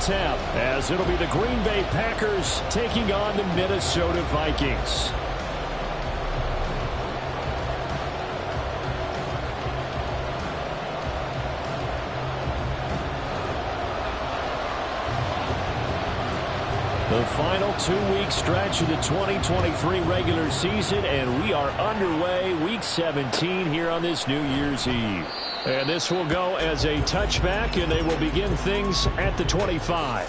tap, as it'll be the Green Bay Packers taking on the Minnesota Vikings. The final 2-week stretch of the 2023 regular season, and we are underway week 17 here on this New Year's Eve. And this will go as a touchback, and they will begin things at the 25.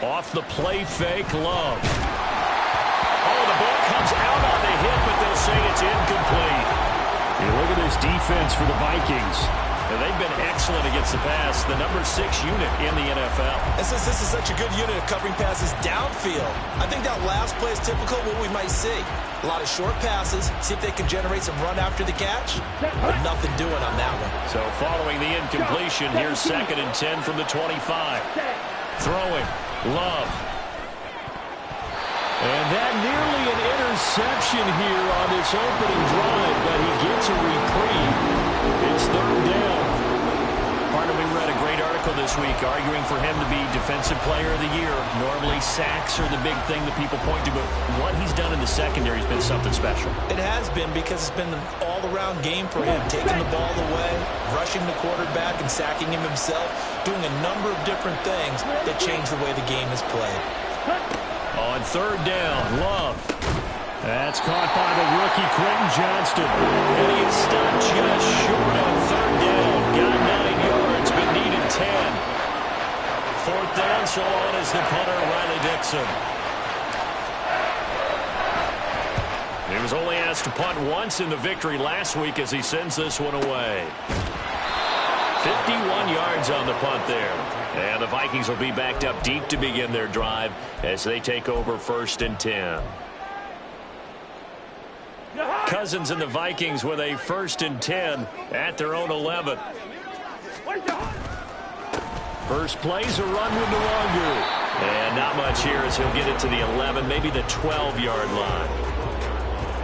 Off the play fake, Love. Oh, the ball comes out on the hit, but they'll say it's incomplete. You look at this defense for the Vikings. And they've been excellent against the pass, the number 6 unit in the NFL. And since this is such a good unit of covering passes downfield, I think that last play is typical of what we might see. A lot of short passes, see if they can generate some run after the catch, but nothing doing on that one. So following the incompletion, here's 2nd and 10 from the 25. Throwing, Love. And that nearly an interception here on this opening drive, but he gets a reprieve. It's 3rd down. Partner, we read a great article this week arguing for him to be Defensive Player of the Year. Normally sacks are the big thing that people point to, but what he's done in the secondary has been something special. It has been, because it's been an all-around game for him, taking the ball away, rushing the quarterback and sacking him himself, doing a number of different things that change the way the game is played. On 3rd down, Love. That's caught by the rookie Quentin Johnston. And he is stopped just short on 3rd down. Got 9 yards, but needed 10. 4th down, so on is the punter, Riley Dixon. He was only asked to punt once in the victory last week as he sends this one away. 51 yards on the punt there. And the Vikings will be backed up deep to begin their drive as they take over 1st and 10. Cousins and the Vikings with a 1st and 10 at their own 11. First play's a run with Nwangu. And not much here as he'll get it to the 11, maybe the 12-yard line.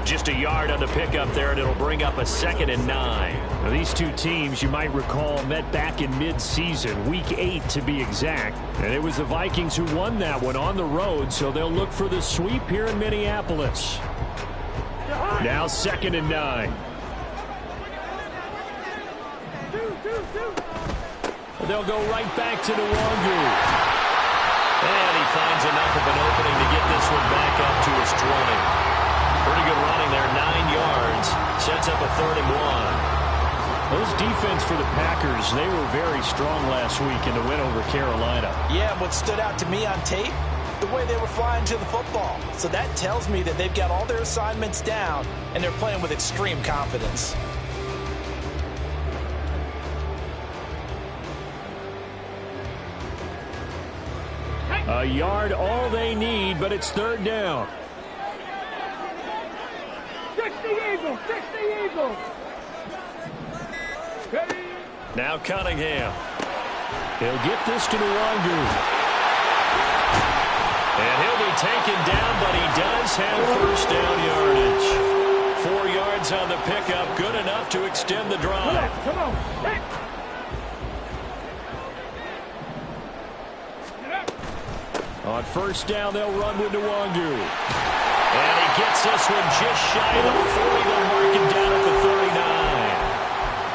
Just a yard on the pickup there, and it'll bring up a 2nd and 9. Now, these two teams, you might recall, met back in mid-season, week 8 to be exact. And it was the Vikings who won that one on the road, so they'll look for the sweep here in Minneapolis. Now 2nd and 9. They'll go right back to Nwangu. And he finds enough of an opening to get this one back up to his 20. Pretty good running there, 9 yards. Sets up a 3rd and 1. Those defense for the Packers, they were very strong last week in the win over Carolina. Yeah, what stood out to me on tape, the way they were flying to the football. So that tells me that they've got all their assignments down, and they're playing with extreme confidence. A yard all they need, but it's 3rd down. Fix the Eagles! Fix the Eagles! Now Cunningham. He'll get this to Nwangu. And he'll be taken down, but he does have 1st down yardage. 4 yards on the pickup, good enough to extend the drive. Come on. Hey. On 1st down, they'll run with Nwangu. And he gets this one just shy of the 40. They'll mark him down at the 39.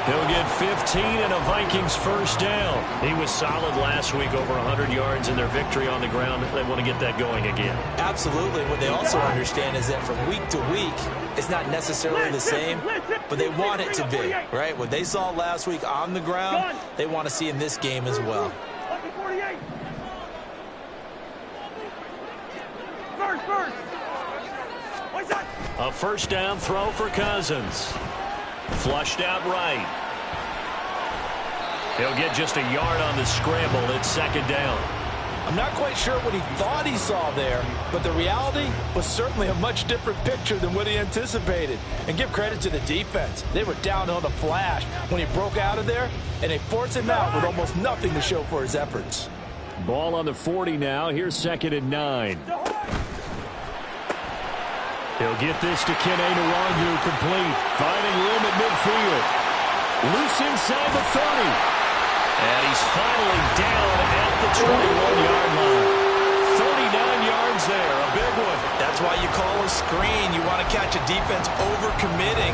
He'll get 15 and a Vikings 1st down. He was solid last week, over 100 yards in their victory on the ground. They want to get that going again. Absolutely. What they also understand is that from week to week, it's not necessarily the same, but they want it to be, right? What they saw last week on the ground, they want to see in this game as well. A 1st down throw for Cousins. Flushed out right. He'll get just a yard on the scramble. It's 2nd down. I'm not quite sure what he thought he saw there, but the reality was certainly a much different picture than what he anticipated. And give credit to the defense. They were down on the flash when he broke out of there, and they forced him out with almost nothing to show for his efforts. Ball on the 40 now. Here's 2nd and 9. He'll get this to Kene Nwangu, complete. Finding room at midfield. Loose inside the 30. And he's finally down at the 21-yard line. 39 yards there, a big one. That's why you call a screen. You want to catch a defense over-committing.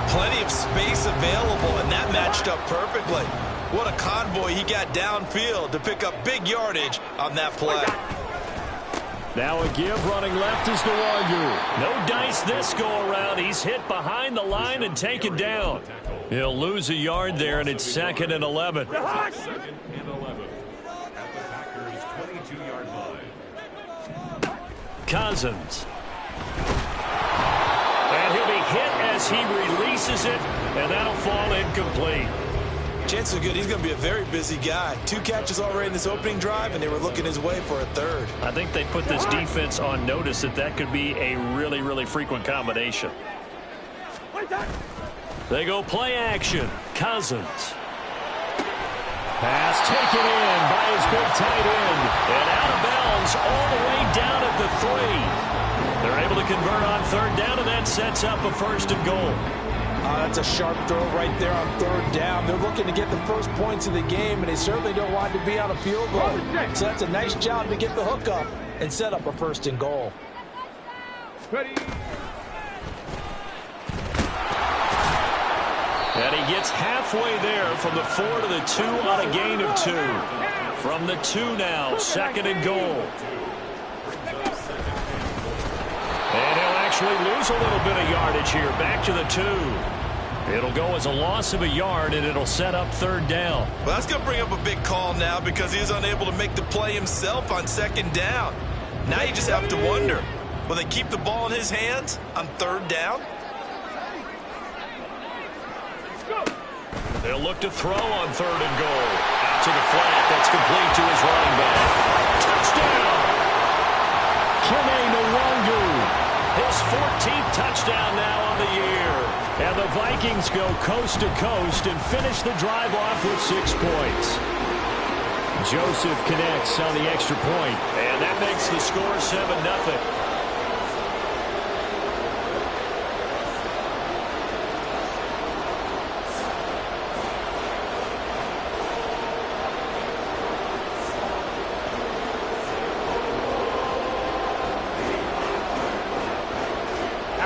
Plenty of space available, and that matched up perfectly. What a convoy he got downfield to pick up big yardage on that play. Now a give, running left is Nwangu. No dice this go-around. He's hit behind the line and taken down. He'll lose a yard there, and it's 2nd and 11. 2nd and 11 at the Packers' 22-yard line. Cousins. And he'll be hit as he releases it, and that'll fall incomplete. Chances are good he's going to be a very busy guy. 2 catches already in this opening drive, and they were looking his way for a 3rd. I think they put this defense on notice that could be a really, really frequent combination. They go play action. Cousins. Pass taken in by his big tight end. And out of bounds all the way down at the 3. They're able to convert on 3rd down, and that sets up a 1st and goal. That's a sharp throw right there on 3rd down. They're looking to get the first points of the game, and they certainly don't want to be on a field goal. So that's a nice job to get the hook up and set up a 1st and goal. Ready. And he gets halfway there from the 4 to the 2 on a gain of 2. From the 2 now, 2nd and goal. And he'll actually lose a little bit of yardage here. Back to the 2. It'll go as a loss of a yard, and it'll set up 3rd down. Well, that's going to bring up a big call now because he was unable to make the play himself on 2nd down. Now you just have to wonder, will they keep the ball in his hands on 3rd down? They'll look to throw on 3rd and goal. Out to the flat. That's complete to his running back. Touchdown! Kene Nwangu. His 14th touchdown now on the year. And the Vikings go coast to coast and finish the drive off with 6 points. Joseph connects on the extra point. And that makes the score 7-0.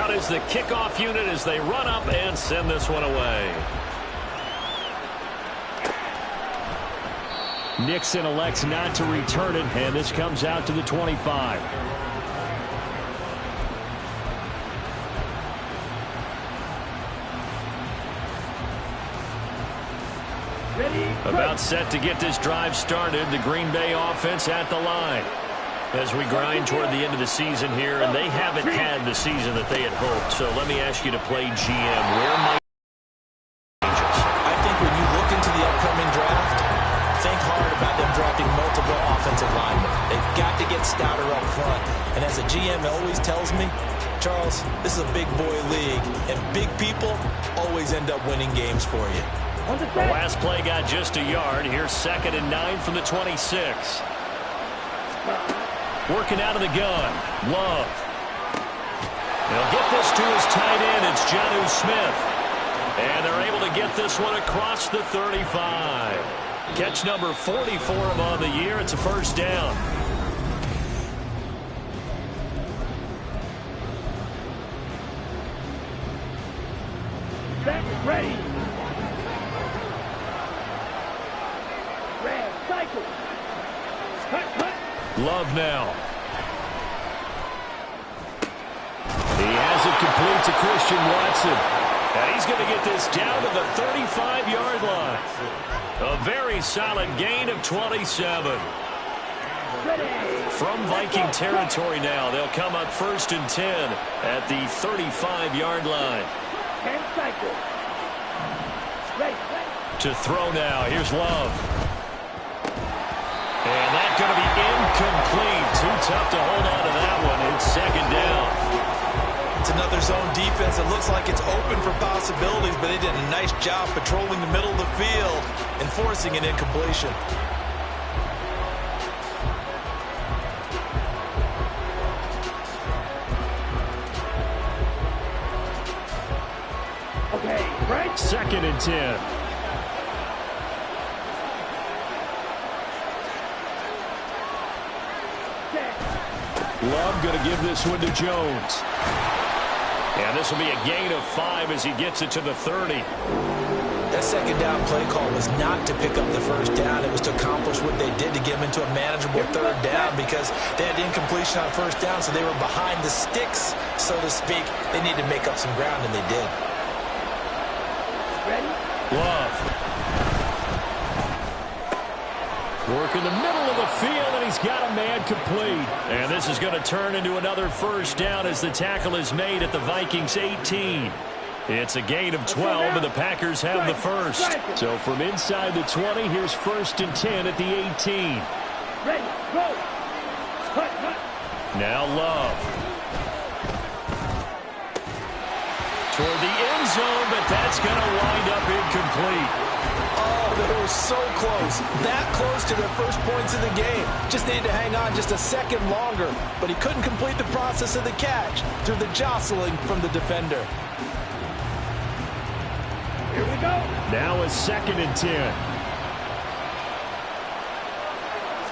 Is the kickoff unit as they run up and send this one away. Nixon elects not to return it, and this comes out to the 25. About set to get this drive started. The Green Bay offense at the line. As we grind toward the end of the season here, and they haven't had the season that they had hoped. So let me ask you to play GM. Where might I think when you look into the upcoming draft, think hard about them drafting multiple offensive linemen. They've got to get stouter up front. And as a GM always tells me, Charles, this is a big boy league, and big people always end up winning games for you. The last play got just a yard. Here's 2nd and 9 from the 26. Working out of the gun. Love. They'll get this to his tight end. It's Jonnu Smith. And they're able to get this one across the 35. Catch number 40 for him on the year. It's a 1st down. Ready. Red cycle. Cut. Love now. He has it complete to Christian Watson. And he's going to get this down to the 35-yard line. A very solid gain of 27. From Viking territory now, they'll come up 1st and 10 at the 35-yard line. 10 cycle. Ready. To throw now. Here's Love. And that's going to be incomplete. Too tough to hold on to that one. It's second down. It's another zone defense. It looks like it's open for possibilities, but they did a nice job patrolling the middle of the field and forcing an incompletion. Okay, right? Second and 10. Love going to give this one to Jones. And this will be a gain of 5 as he gets it to the 30. That second down play call was not to pick up the first down. It was to accomplish what they did to get them into a manageable third down because they had incompletion on first down, so they were behind the sticks, so to speak. They needed to make up some ground, and they did. Ready? Love. Work in the middle of the field, and he's got a man complete. And this is going to turn into another first down as the tackle is made at the Vikings 18. It's a gain of 12, and the Packers have the first. So from inside the 20, here's first and 10 at the 18. Ready, go. Cut, cut. Now Love. Toward the end zone, but that's going to wind up incomplete. Oh, they were so close. That close to their first points in the game. Just needed to hang on just a second longer. But he couldn't complete the process of the catch through the jostling from the defender. Here we go. Now a second and 10.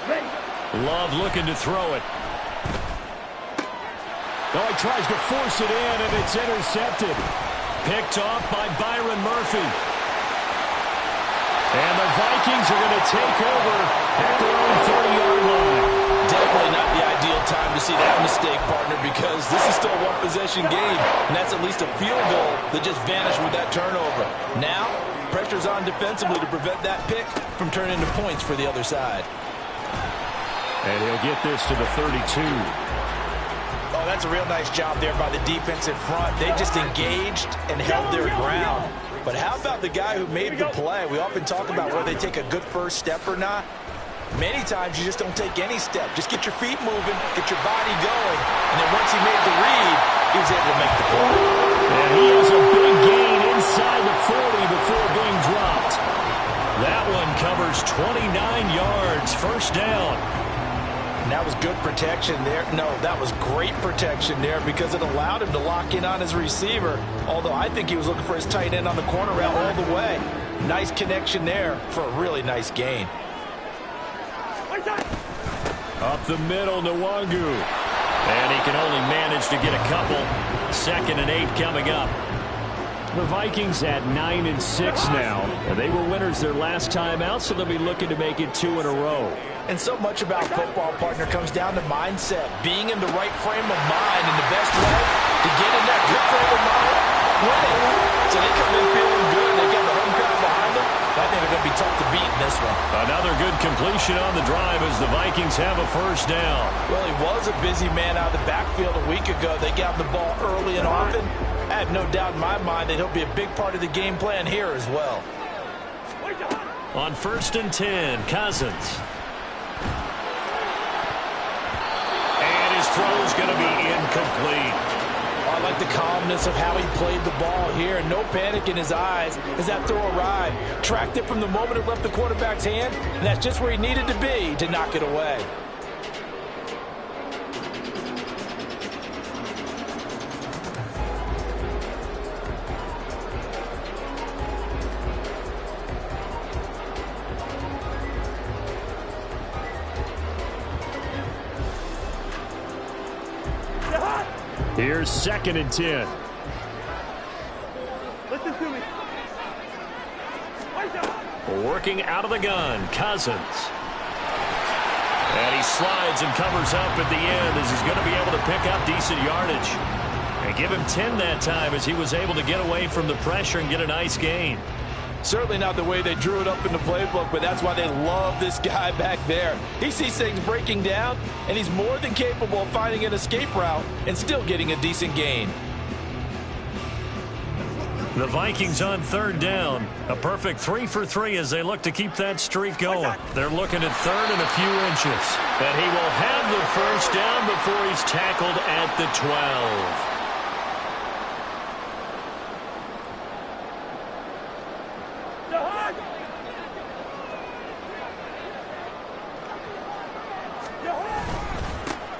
Ready. Love looking to throw it. Oh, he tries to force it in, and it's intercepted. Picked off by Byron Murphy. And the Vikings are going to take over at their own 30-yard line. Definitely not the ideal time to see that mistake, partner, because this is still a one-possession game, and that's at least a field goal that just vanished with that turnover. Now, pressure's on defensively to prevent that pick from turning into points for the other side. And he'll get this to the 32. Oh, that's a real nice job there by the defense in front. They just engaged and held their ground. But how about the guy who made the play? We often talk about whether they take a good first step or not. Many times you just don't take any step. Just get your feet moving, get your body going, and then once he made the read, he was able to make the play. And he has a big gain inside the 40 before being dropped. That one covers 29 yards, first down. And that was good protection there. No, that was great protection there because it allowed him to lock in on his receiver, although I think he was looking for his tight end on the corner route all the way. Nice connection there for a really nice gain. Up the middle, Nwangu. And he can only manage to get a couple. Second and 8 coming up. The Vikings at 9-6 now. They were winners their last time out, so they'll be looking to make it 2 in a row. And so much about football, partner, comes down to mindset. Being in the right frame of mind, and the best way to get in that good frame of mind, winning. So they come in feeling good. They got the home crowd behind them. I think they're going to be tough to beat in this one. Another good completion on the drive as the Vikings have a first down. Well, he was a busy man out of the backfield a week ago. They got the ball early and often. I have no doubt in my mind that he'll be a big part of the game plan here as well. On first and 10, Cousins. And his throw's going to be incomplete. I like the calmness of how he played the ball here. No panic in his eyes as that throw arrived. Tracked it from the moment it left the quarterback's hand, and that's just where he needed to be to knock it away. Here's second and 10. Listen to me. Working out of the gun, Cousins. And he slides and covers up at the end as he's going to be able to pick up decent yardage. And give him 10 that time as he was able to get away from the pressure and get a nice gain. Certainly not the way they drew it up in the playbook, but that's why they love this guy back there. He sees things breaking down, and he's more than capable of finding an escape route and still getting a decent gain. The Vikings on third down. A perfect 3 for 3 as they look to keep that streak going. They're looking at third and a few inches. And he will have the first down before he's tackled at the 12.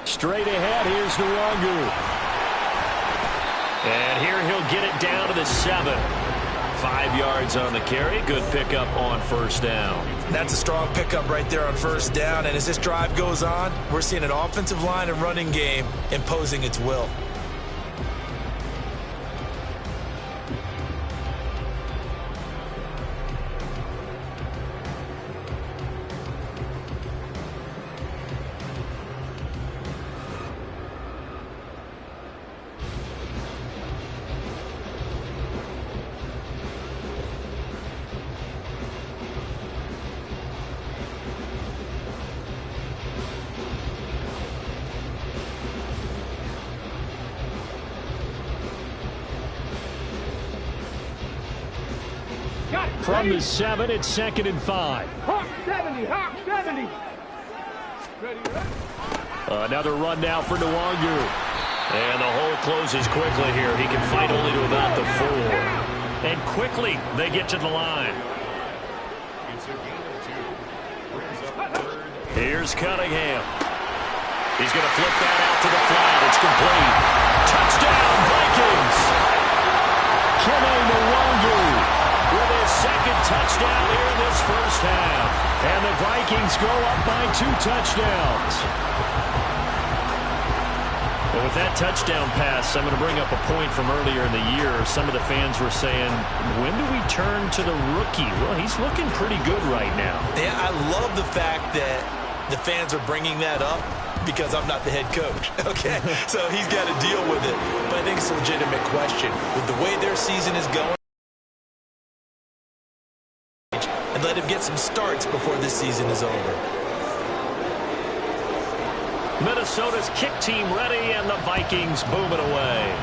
Straight ahead, here's Nwangu. And here he'll get it down to the 7. 5 yards on the carry. Good pickup on first down. That's a strong pickup right there on first down. And as this drive goes on, we're seeing an offensive line and running game imposing its will. From the 7, it's 2nd and 5. Hawk 70, Hawk 70. Ready, Another run now for Nwangu. And the hole closes quickly here. He can fight only to about the 4. And quickly, they get to the line. It's a gain of 2. Brings up third. Here's Cunningham. He's going to flip that out to the flat. It's complete. Touchdown, Vikings! Kene Nwangu with his second touchdown here in this first half. And the Vikings go up by 2 touchdowns. And with that touchdown pass, I'm going to bring up a point from earlier in the year. Some of the fans were saying, when do we turn to the rookie? Well, he's looking pretty good right now. Yeah, I love the fact that the fans are bringing that up because I'm not the head coach, okay? So he's got to deal with it. But I think it's a legitimate question. With the way their season is going, and let him get some starts before this season is over. Minnesota's kick team ready, and the Vikings boom it away.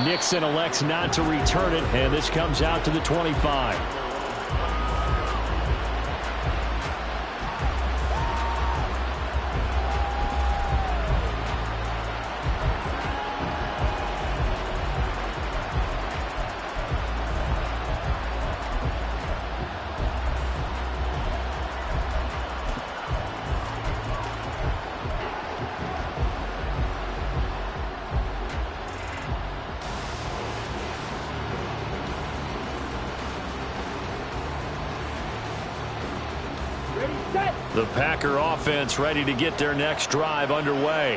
Nixon elects not to return it, and this comes out to the 25. The Packer offense ready to get their next drive underway.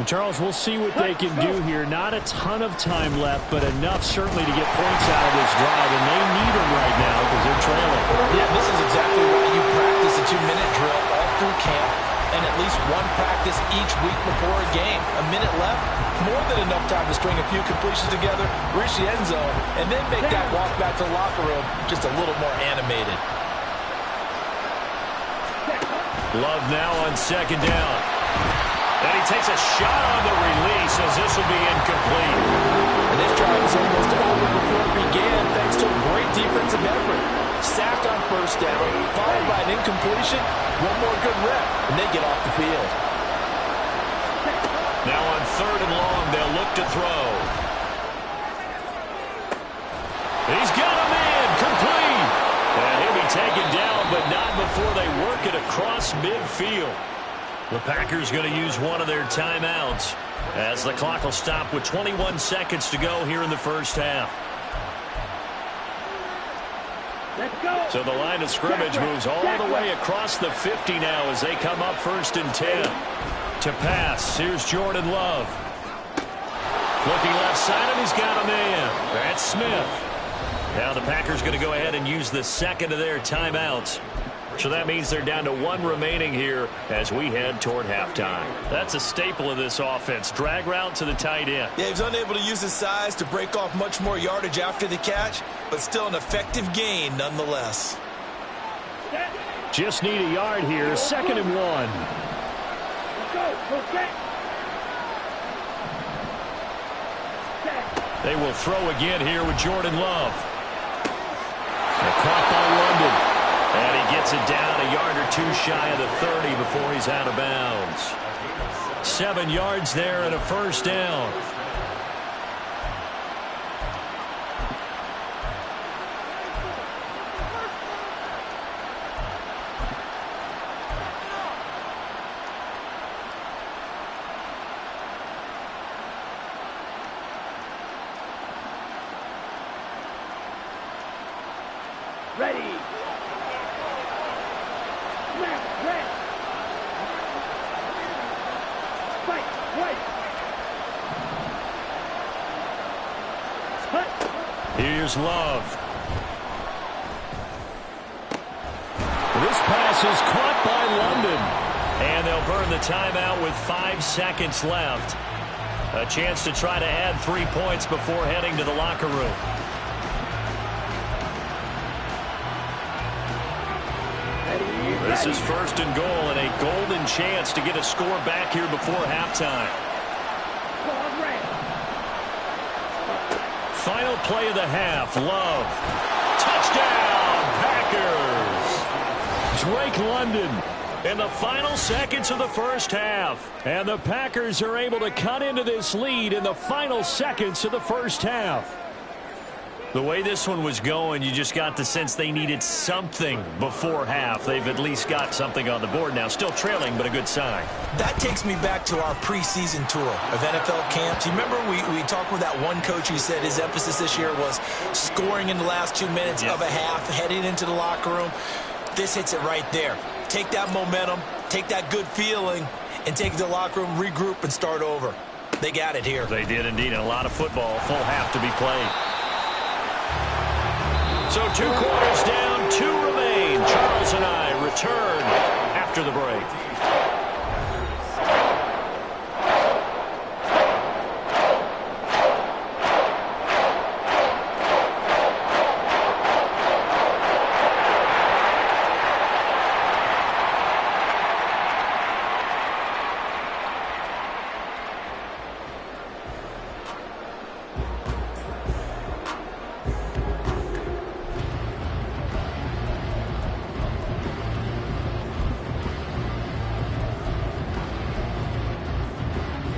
And Charles, we'll see what they can do here. Not a ton of time left, but enough certainly to get points out of this drive, and they need them right now because they're trailing. Yeah, this is exactly why you practice a 2-minute drill all through camp and at least one practice each week before a game. A minute left, more than enough time to string a few completions together, reach the end zone, and then make that walk back to the locker room just a little more animated. Love now on second down. And he takes a shot on the release as this will be incomplete. And this drive is almost over before it began thanks to a great defensive effort. Sacked on first down, followed by an incompletion. One more good rep, and they get off the field. Now on third and long, they'll look to throw. He's got him in, complete. And he'll be taken down, but not before they work it across midfield. The Packers going to use one of their timeouts as the clock will stop with 21 seconds to go here in the first half. Let's go. So the line of scrimmage moves all the way across the 50 now as they come up 1st and 10. To pass, here's Jordan Love. Looking left side, and he's got a man. That's Smith. Now the Packers going to go ahead and use the second of their timeouts. So that means they're down to 1 remaining here as we head toward halftime. That's a staple of this offense. Drag route to the tight end. Yeah, he's unable to use his size to break off much more yardage after the catch, but still an effective gain nonetheless. Just need a yard here. 2nd and 1. Let's go. Go get. They will throw again here with Jordan Love. Caught by London. And he gets it down a yard or two shy of the 30 before he's out of bounds. 7 yards there and a first down. Ready. Left, red. Fight, white. Split. Here's Love. This pass is caught by London. And they'll burn the timeout with 5 seconds left. A chance to try to add 3 points before heading to the locker room. This is first and goal and a golden chance to get a score back here before halftime. Final play of the half. Love. Touchdown, Packers. Drake London in the final seconds of the first half. And the Packers are able to cut into this lead in the final seconds of the first half. The way this one was going, you just got the sense they needed something before half. They've at least got something on the board now. Still trailing, but a good sign. That takes me back to our preseason tour of NFL camps. You remember we talked with that one coach who said his emphasis this year was scoring in the last 2 minutes of a half, heading into the locker room. This hits it right there. Take that momentum, take that good feeling, and take it to the locker room, regroup, and start over. They got it here. They did indeed, and a lot of football. Full half to be played. So 2 quarters down, 2 remain. Charles and I return after the break.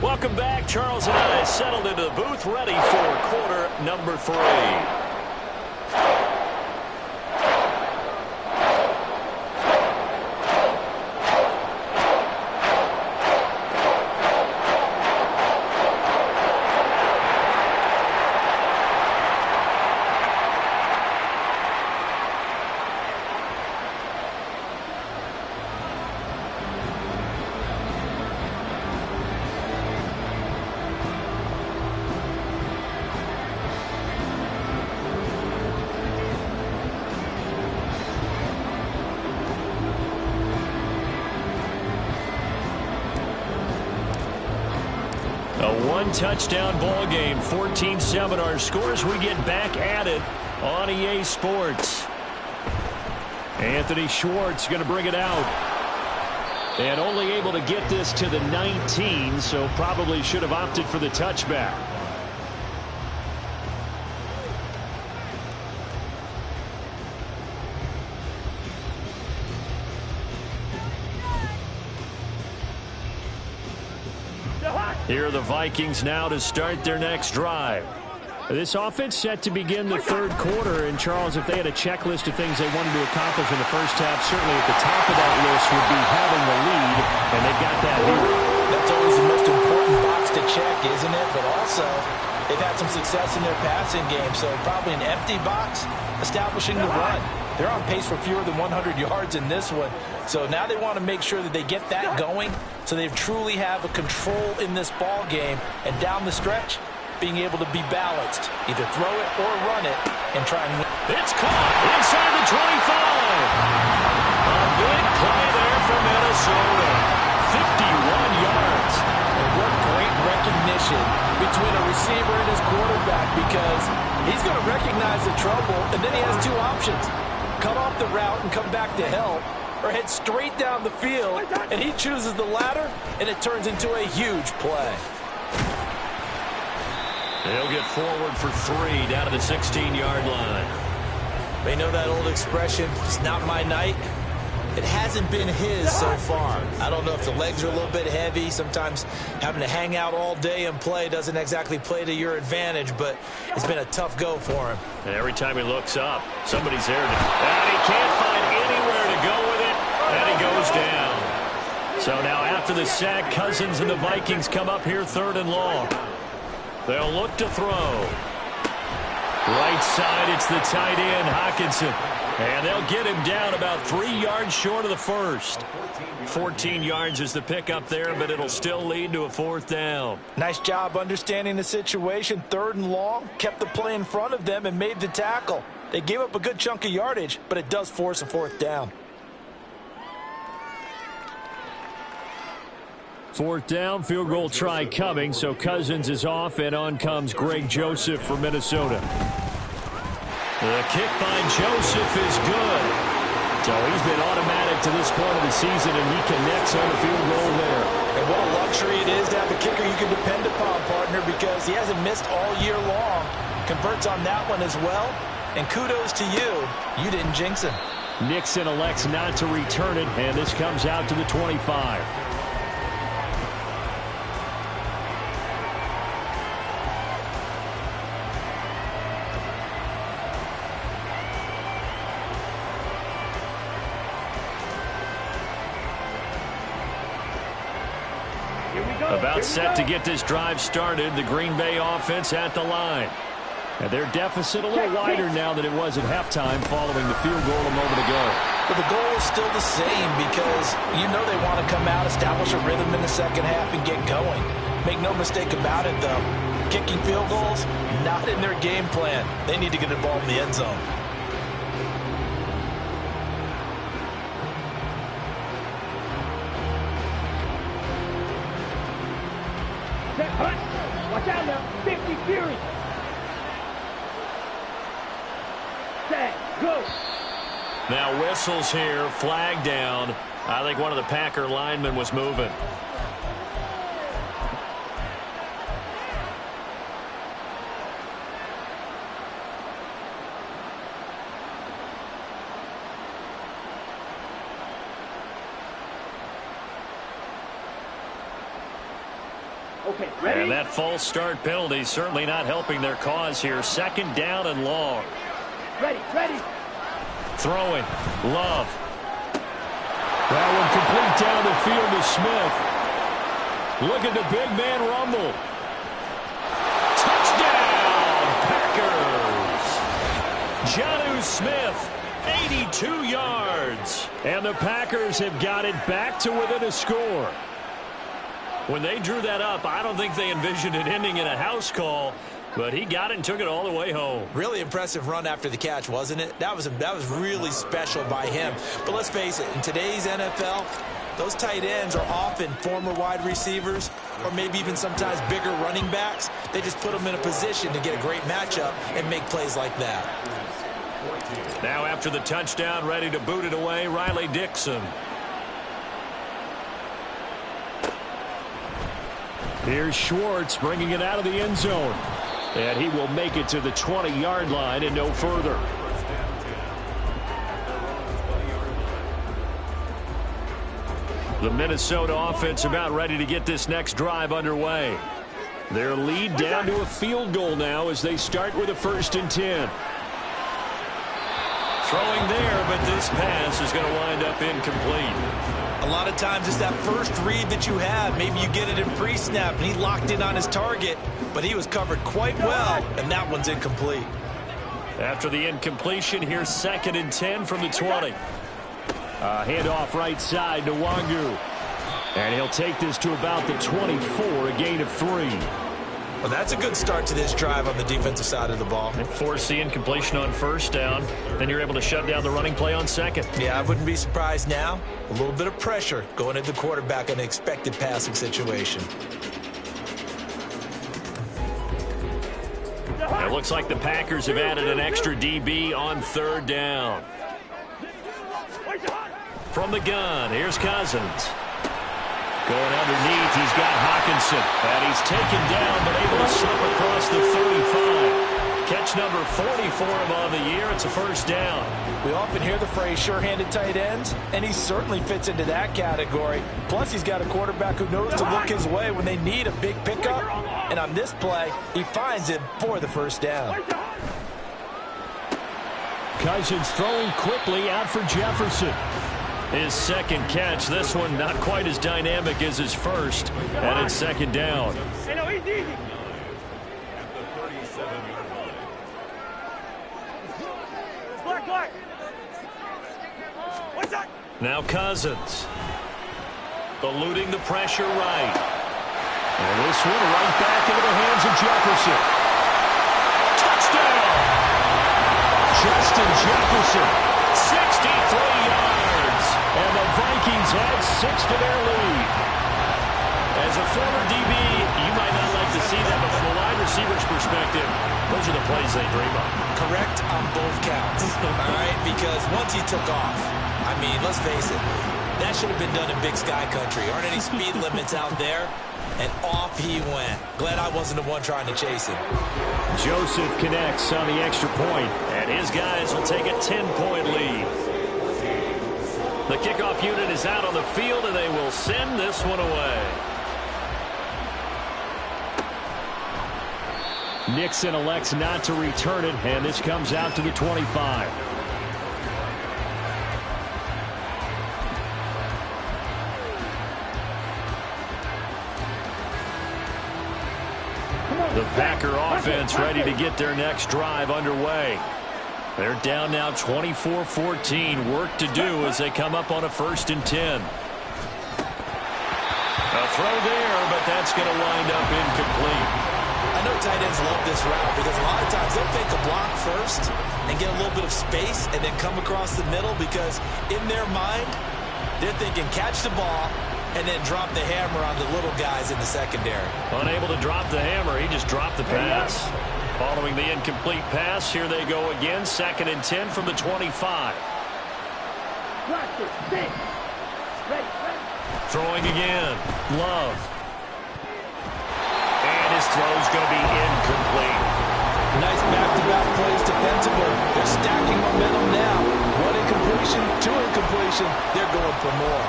Welcome back. Charles and I settled into the booth, ready for quarter number 3. A 1-touchdown ball game, 14-7 our scores. We get back at it on EA Sports. Anthony Schwartz going to bring it out. And only able to get this to the 19, so probably should have opted for the touchback. Here are the Vikings now to start their next drive. This offense set to begin the third quarter. And, Charles, if they had a checklist of things they wanted to accomplish in the first half, certainly at the top of that list would be having the lead, and they've got that here. That's always the most important box to check, isn't it? But also, they've had some success in their passing game, so probably an empty box establishing the run. They're on pace for fewer than 100 yards in this one. So now they want to make sure that they get that going so they truly have a control in this ball game. And down the stretch, being able to be balanced. Either throw it or run it and try and win. It's caught inside the 25. A big play there from Minnesota. 51 yards. And what great recognition between a receiver and his quarterback, because he's going to recognize the trouble, and then he has 2 options. Cut off the route and come back to help, or head straight down the field, and he chooses the latter, and it turns into a huge play. He'll get forward for 3 down to the 16-yard line. They know that old expression, it's not my night. It hasn't been his so far. I don't know if the legs are a little bit heavy. Sometimes having to hang out all day and play doesn't exactly play to your advantage, but it's been a tough go for him. And every time he looks up, somebody's there. And he can't find anywhere to go with it, and he goes down. So now after the sack, Cousins and the Vikings come up here 3rd and long. They'll look to throw. Right side, it's the tight end, Hockenson. And they'll get him down about 3 yards short of the first. 14 yards is the pickup there, but it'll still lead to a 4th down. Nice job understanding the situation. 3rd and long, kept the play in front of them and made the tackle. They gave up a good chunk of yardage, but it does force a 4th down. 4th down, field goal try coming, so Cousins is off, and on comes Greg Joseph for Minnesota. The kick by Joseph is good. So he's been automatic to this point of the season, and he connects on the field goal there. And what a luxury it is to have a kicker you can depend upon, partner, because he hasn't missed all year long. Converts on that one as well. And kudos to you. You didn't jinx him. Nixon elects not to return it, and this comes out to the 25. About set to get this drive started. The Green Bay offense at the line. And their deficit a little wider now than it was at halftime following the field goal a moment ago. But the goal is still the same because you know they want to come out, establish a rhythm in the second half, and get going. Make no mistake about it, though. Kicking field goals, not in their game plan. They need to get the ball in the end zone. Watch out now. 50 Fury. Set. Go. Now whistles here. Flag down. I think one of the Packer linemen was moving. Okay, ready? And that false start penalty certainly not helping their cause here. 2nd down and long. Ready, ready. Throwing. Love. That one complete down the field to Smith. Look at the big man rumble. Touchdown, Packers. Jonnu Smith, 82 yards. And the Packers have got it back to within a score. When they drew that up, I don't think they envisioned it ending in a house call, but he got it and took it all the way home. Really impressive run after the catch, wasn't it? That was really special by him. But let's face it, in today's NFL, those tight ends are often former wide receivers or maybe even sometimes bigger running backs. They just put them in a position to get a great matchup and make plays like that. Now after the touchdown, ready to boot it away, Riley Dixon. Here's Schwartz bringing it out of the end zone. And he will make it to the 20-yard line and no further. The Minnesota offense about ready to get this next drive underway. Their lead down to a field goal now as they start with a 1st and 10. Throwing there, but this pass is going to wind up incomplete. A lot of times it's that first read that you have. Maybe you get it in pre-snap, and he locked in on his target, but he was covered quite well, and that one's incomplete. After the incompletion, here's 2nd and 10 from the 20. Handoff right side to Wangu. And he'll take this to about the 24, a gain of 3. Well, that's a good start to this drive on the defensive side of the ball. They force the incompletion on 1st down. Then you're able to shut down the running play on 2nd. Yeah, I wouldn't be surprised now. A little bit of pressure going at the quarterback in an expected passing situation. It looks like the Packers have added an extra DB on 3rd down. From the gun, here's Cousins. Going underneath, he's got Hawkinson. And he's taken down, but able to slip across the 35. Catch number 40 for him on the year. It's a first down. We often hear the phrase sure-handed tight ends, and he certainly fits into that category. Plus, he's got a quarterback who knows to look his way when they need a big pickup. And on this play, he finds him for the first down. Cousins throwing quickly out for Jefferson. His second catch, this one not quite as dynamic as his first, and it's second down. Now Cousins, eluding the pressure right. And this one right back into the hands of Jefferson. Touchdown! Justin Jefferson, 63 yards. And the Vikings add 6 to their lead. As a former DB, you might not like to see that, but from a wide receiver's perspective, those are the plays they dream of. Correct on both counts, all right? Because once he took off, I mean, let's face it, that should have been done in Big Sky Country. Aren't any speed limits out there? And off he went. Glad I wasn't the one trying to chase him. Joseph connects on the extra point, and his guys will take a 10-point lead. The kickoff unit is out on the field, and they will send this one away. Nixon elects not to return it, and this comes out to the 25. The Packer offense ready to get their next drive underway. They're down now 24-14. Work to do as they come up on a 1st and 10. A throw there, but that's going to wind up incomplete. I know tight ends love this route because a lot of times they'll take a block first and get a little bit of space and then come across the middle because in their mind, they're thinking catch the ball and then drop the hammer on the little guys in the secondary. Unable to drop the hammer, he just dropped the pass. Following the incomplete pass, here they go again. 2nd and 10 from the 25. Throwing again. Love. And his throw's going to be incomplete. Nice back-to-back plays defensively. They're stacking momentum now. 1 incompletion, 2 incompletion. They're going for more.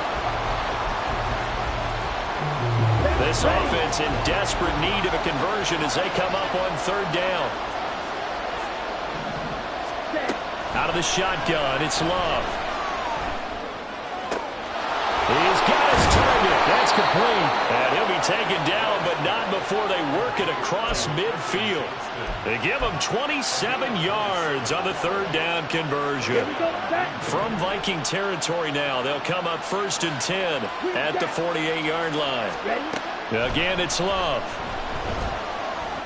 This offense in desperate need of a conversion as they come up on 3rd down. Out of the shotgun, it's Love. He's got his target. That's complete. And he'll be taken down, but not before they work it across midfield. They give him 27 yards on the 3rd down conversion. From Viking territory now, they'll come up 1st and 10 at the 48-yard line. Again, it's Love.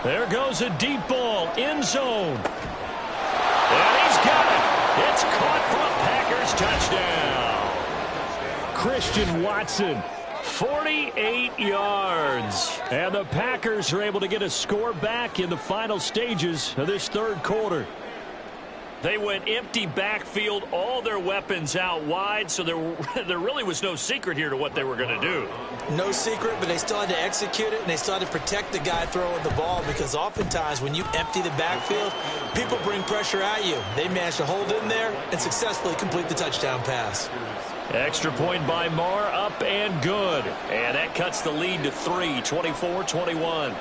There goes a deep ball, end zone. And he's got it. It's caught for a Packers touchdown. Christian Watson, 48 yards. And the Packers are able to get a score back in the final stages of this 3rd quarter. They went empty backfield, all their weapons out wide, so there really was no secret here to what they were going to do. No secret, but they still had to execute it, and they still had to protect the guy throwing the ball because oftentimes when you empty the backfield, people bring pressure at you. They managed to hold in there and successfully complete the touchdown pass. Extra point by Marr, up and good. And that cuts the lead to 3, 24-21.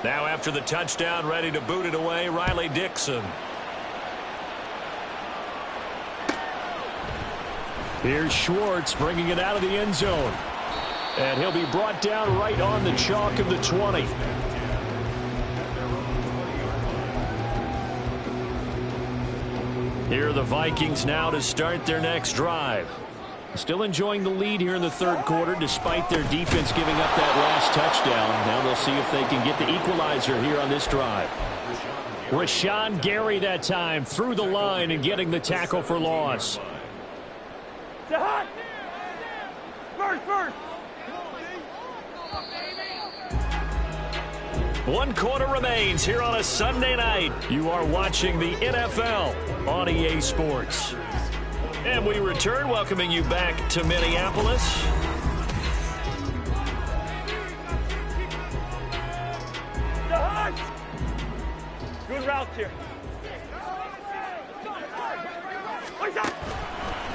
Now after the touchdown, ready to boot it away, Riley Dixon. Here's Schwartz bringing it out of the end zone. And he'll be brought down right on the chalk of the 20. Here are the Vikings now to start their next drive. Still enjoying the lead here in the 3rd quarter despite their defense giving up that last touchdown. Now they'll see if they can get the equalizer here on this drive. Rashawn Gary that time through the line and getting the tackle for loss. One quarter remains here on a Sunday night. You are watching the NFL on EA Sports. And we return, welcoming you back to Minneapolis. Good routes here.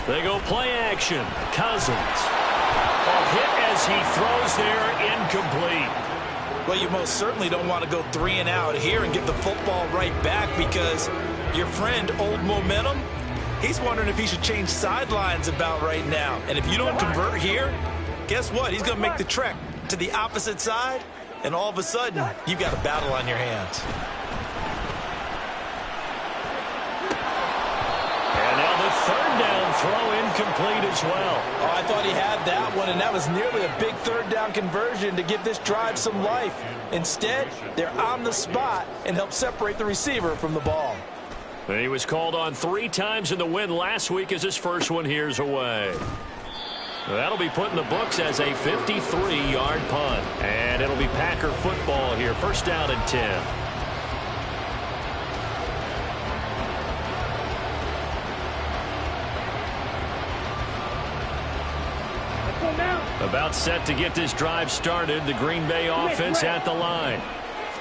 They go play action. Cousins. A hit as he throws there, incomplete. Well, you most certainly don't want to go 3 and out here and give the football right back because your friend, Old Momentum, he's wondering if he should change sidelines about right now. And if you don't convert here, guess what? He's going to make the trek to the opposite side, and all of a sudden, you've got a battle on your hands. And now the third down throw incomplete as well. Oh, I thought he had that one, and that was nearly a big third down conversion to give this drive some life. Instead, they're on the spot and help separate the receiver from the ball. He was called on 3 times in the win last week as his first one here's away. That'll be put in the books as a 53-yard punt. And it'll be Packer football here. First down and 10. About set to get this drive started. The Green Bay offense at the line.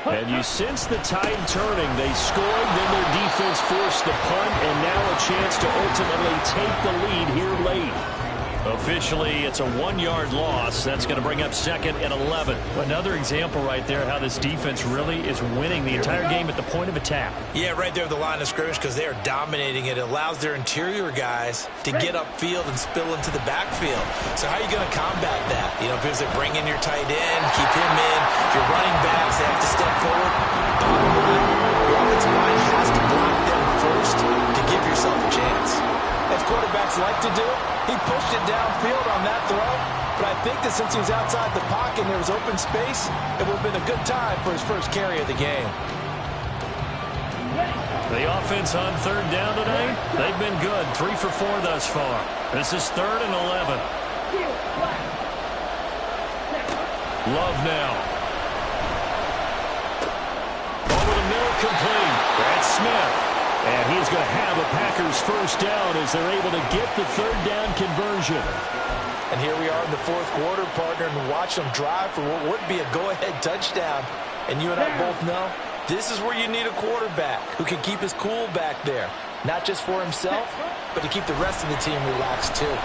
And you sense the tide turning. They scored, then their defense forced the punt, and now a chance to ultimately take the lead here late. Officially, it's a 1-yard loss. That's going to bring up second and 11. Another example right there how this defense really is winning the entire game at the point of attack. Yeah, right there at the line of scrimmage because they are dominating it. It allows their interior guys to get upfield and spill into the backfield. So how are you going to combat that? You know, because they bring in your tight end, keep him in. Your running backs, they have to step forward. Bottom line, your offensive line has to block them first to give yourself a chance. As quarterbacks like to do, he pushed it downfield on that throw, but I think that since he was outside the pocket and there was open space, it would have been a good time for his first carry of the game. The offense on third down tonight, they've been good. 3 for 4 thus far. This is 3rd and 11. Love now. Over the middle, complete. That's Smith. And he's going to have a Packers first down as they're able to get the third down conversion. And here we are in the 4th quarter, partner, and watch them drive for what would be a go-ahead touchdown. And you and I both know this is where you need a quarterback who can keep his cool back there. Not just for himself, but to keep the rest of the team relaxed too.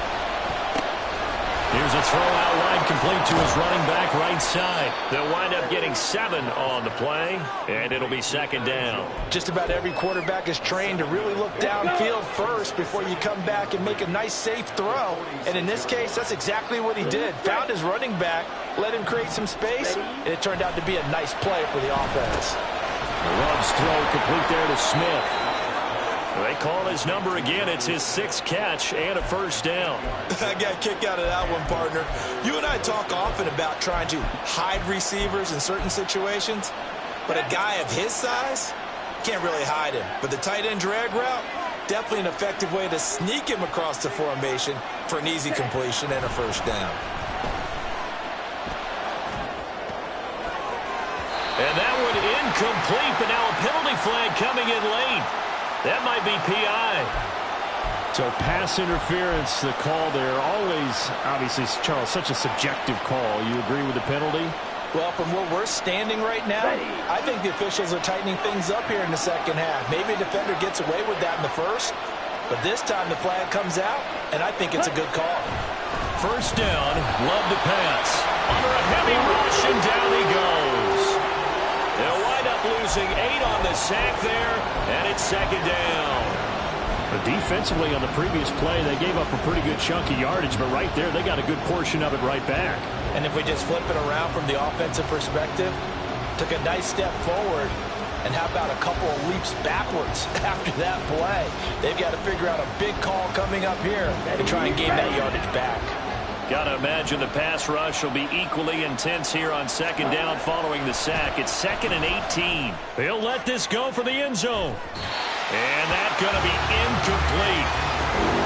Here's a throw out wide complete to his running back right side. They'll wind up getting 7 on the play, and it'll be second down. Just about every quarterback is trained to really look downfield first before you come back and make a nice, safe throw. And in this case, that's exactly what he did. Found his running back, let him create some space, and it turned out to be a nice play for the offense. Love's throw complete there to Smith. They call his number again. It's his 6th catch and a first down. I got a kick out of that one, partner. You and I talk often about trying to hide receivers in certain situations, but a guy of his size can't really hide him. But the tight end drag route, definitely an effective way to sneak him across the formation for an easy completion and a first down. And that one incomplete, but now a penalty flag coming in late. That might be PI. So pass interference, the call there. Always, obviously, Charles, such a subjective call. You agree with the penalty? Well, from where we're standing right now, I think the officials are tightening things up here in the second half. Maybe a defender gets away with that in the first, but this time the flag comes out, and I think it's a good call. First down, Love to pass. Under a heavy rush, and down he goes. They'll wind up losing 8 on the sack there, and it's second down. But defensively on the previous play, they gave up a pretty good chunk of yardage, but right there, they got a good portion of it right back. And if we just flip it around from the offensive perspective, took a nice step forward, and how about a couple of leaps backwards after that play? They've got to figure out a big call coming up here and try and gain that yardage back. Got to imagine the pass rush will be equally intense here on second down following the sack. It's 2nd and 18. He'll let this go for the end zone. And that's going to be incomplete.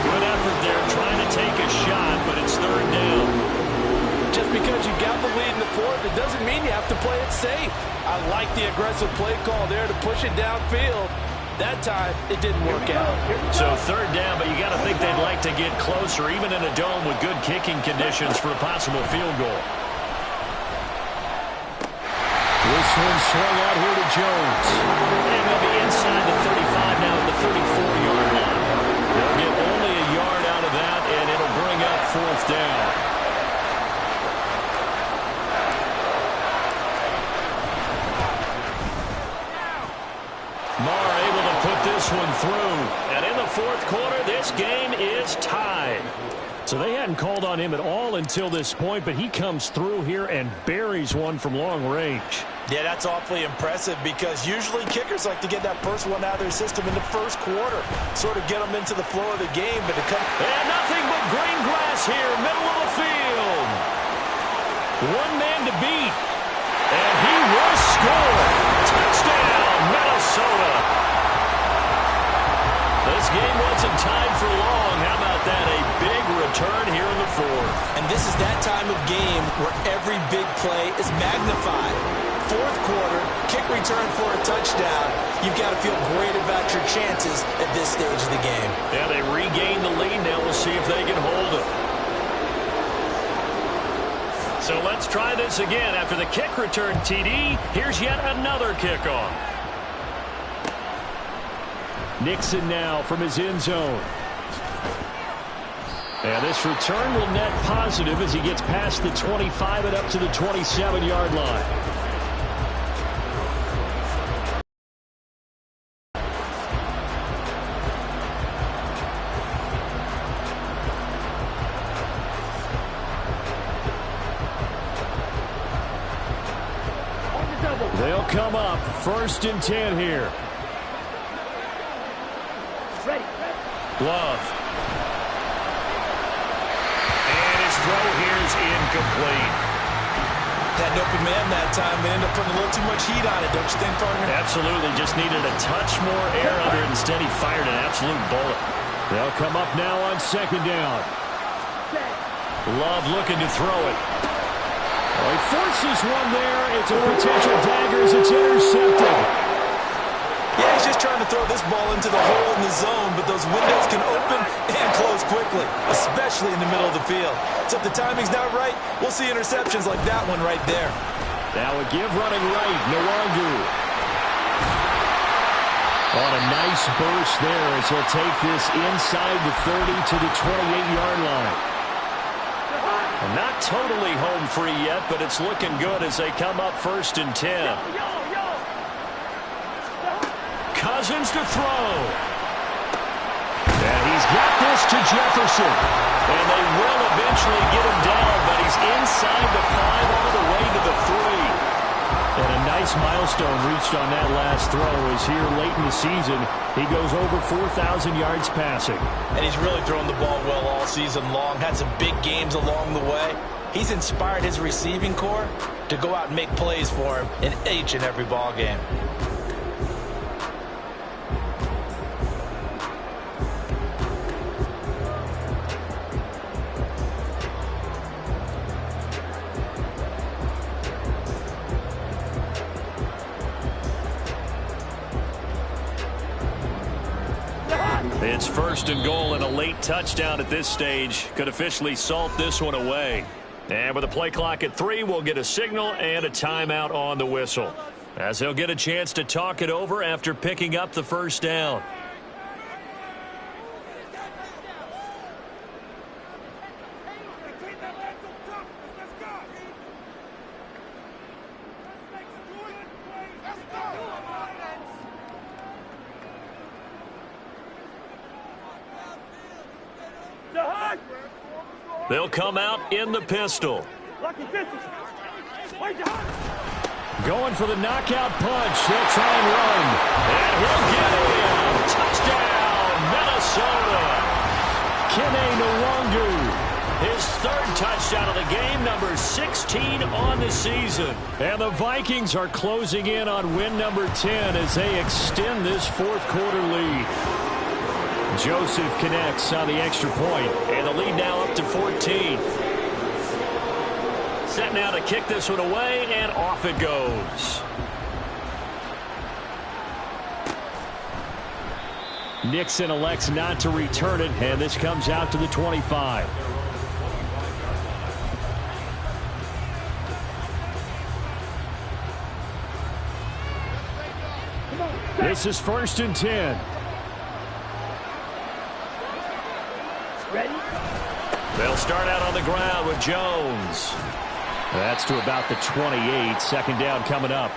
Good effort there trying to take a shot, but it's 3rd down. Just just because you got the lead in the fourth, it doesn't mean you have to play it safe. I like the aggressive play call there to push it downfield. That time, it didn't work out. So third down, but you got to think they'd like to get closer, even in a dome with good kicking conditions for a possible field goal. This one swung out here to Jones. And they'll be inside the 35 now at the 34-yard line. They'll get only a yard out of that, and it'll bring up fourth down. Marr able to put this one through. And in the fourth quarter, this game is tied. So they hadn't called on him at all until this point, but he comes through here and buries one from long range. Yeah, that's awfully impressive because usually kickers like to get that first one out of their system in the first quarter, sort of get them into the flow of the game. But to come and nothing but green grass here, middle of the field. One man to beat, and he will score. Touchdown, Minnesota. This game wasn't tied for long. How about that? A big return here in the fourth. And this is that time of game where every big play is magnified. Fourth quarter, kick return for a touchdown. You've got to feel great about your chances at this stage of the game. Yeah, they regained the lead. Now we'll see if they can hold it. So let's try this again. After the kick return, TD, here's yet another kickoff. Nixon now from his end zone. And this return will net positive as he gets past the 25 and up to the 27-yard line. They'll come up 1st and 10 here. Love. And his throw here is incomplete. Had an open man that time. They ended up putting a little too much heat on it, don't you think, partner? Absolutely. Just needed a touch more air under it. Instead, he fired an absolute bullet. They'll come up now on 2nd down. Love looking to throw it. Well, he forces one there. It's a potential dagger as it's intercepted. Yeah, he's just trying to throw this ball into the hole in the zone, but those windows can open and close quickly, especially in the middle of the field. So if the timing's not right, we'll see interceptions like that one right there. Now a give running right, Nwangu. On a nice burst there as he'll take this inside the 30 to the 28-yard line. And not totally home free yet, but it's looking good as they come up 1st and 10. Cousins to throw. And he's got this to Jefferson. And they will eventually get him down, but he's inside the 5 all the way to the 3. And a nice milestone reached on that last throw as here late in the season, he goes over 4,000 yards passing. And he's really thrown the ball well all season long. Had some big games along the way. He's inspired his receiving corps to go out and make plays for him in each and every ball game. It's 1st and goal, and a late touchdown at this stage could officially salt this one away. And with the play clock at 3, we'll get a signal and a timeout on the whistle, as he'll get a chance to talk it over after picking up the 1st down. They'll come out in the pistol. Going for the knockout punch. They'll try and run. And he'll get him. Touchdown, Minnesota. Kene Nwangu. His 3rd touchdown of the game, number 16 on the season. And the Vikings are closing in on win number 10 as they extend this 4th quarter lead. Joseph connects on the extra point, and the lead now up to 14. set now to kick this one away, and off it goes. Nixon elects not to return it, and this comes out to the 25. This is 1st and 10. Ready? They'll start out on the ground with Jones. That's to about the 28. Second down coming up.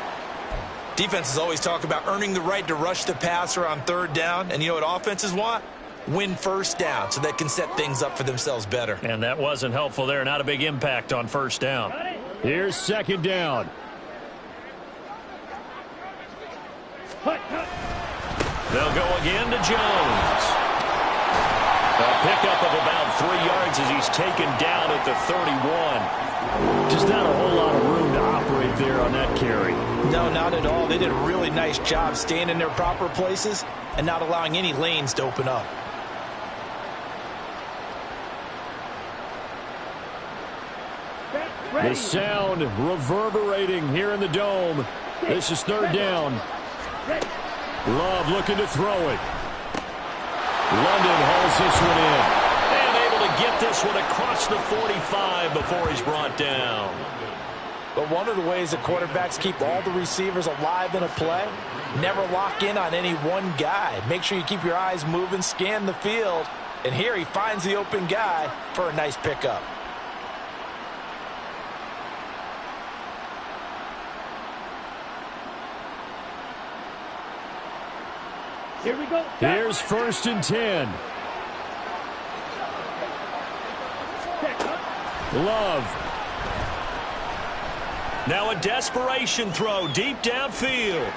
Defenses always talk about earning the right to rush the passer on 3rd down. And you know what offenses want? Win 1st down so they can set things up for themselves better. And that wasn't helpful there. Not a big impact on 1st down. Here's 2nd down. They'll go again to Jones. A pickup of about 3 yards as he's taken down at the 31. Just not a whole lot of room to operate there on that carry. No, not at all. They did a really nice job staying in their proper places and not allowing any lanes to open up. The sound reverberating here in the dome. This is 3rd down. Love looking to throw it. London hauls this one in. And able to get this one across the 45 before he's brought down. But one of the ways that quarterbacks keep all the receivers alive in a play, never lock in on any one guy. Make sure you keep your eyes moving, scan the field. And here he finds the open guy for a nice pickup. Here we go. Here's 1st and 10. Love. Now a desperation throw deep downfield.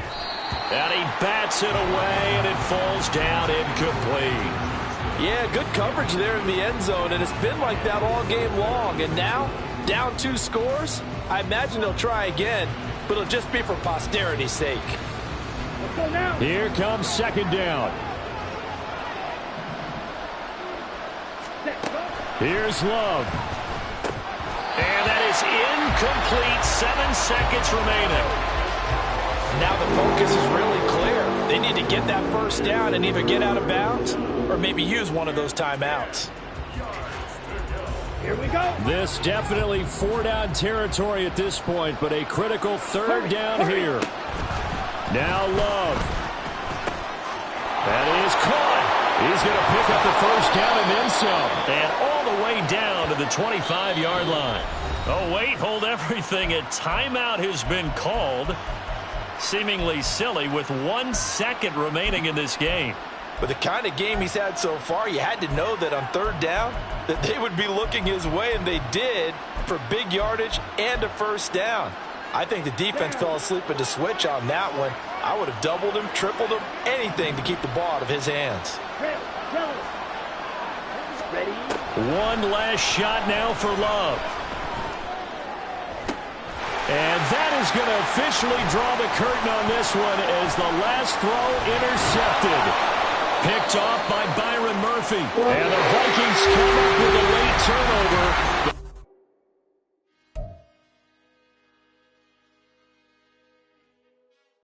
And he bats it away, and it falls down incomplete. Yeah, good coverage there in the end zone, and it's been like that all game long. And now, down 2 scores, I imagine they'll try again, but it'll just be for posterity's sake. Let's go now. Here comes 2nd down. Here's Love. And that is incomplete. 7 seconds remaining. Now the focus is really clear. They need to get that 1st down and either get out of bounds or maybe use one of those timeouts. Here we go. This definitely 4-down territory at this point, but a critical 3rd down here. Now Love. That is caught. He's going to pick up the 1st down and then some. And all the way down to the 25-yard line. Oh, wait, hold everything. A timeout has been called. Seemingly silly with 1 second remaining in this game. With the kind of game he's had so far, you had to know that on 3rd down that they would be looking his way, and they did, for big yardage and a 1st down. I think the defense fell asleep at the switch on that one. I would have doubled him, tripled him, anything to keep the ball out of his hands. Ready? One last shot now for Love. And that is going to officially draw the curtain on this one as the last throw intercepted. Picked off by Byron Murphy. And the Vikings come up with a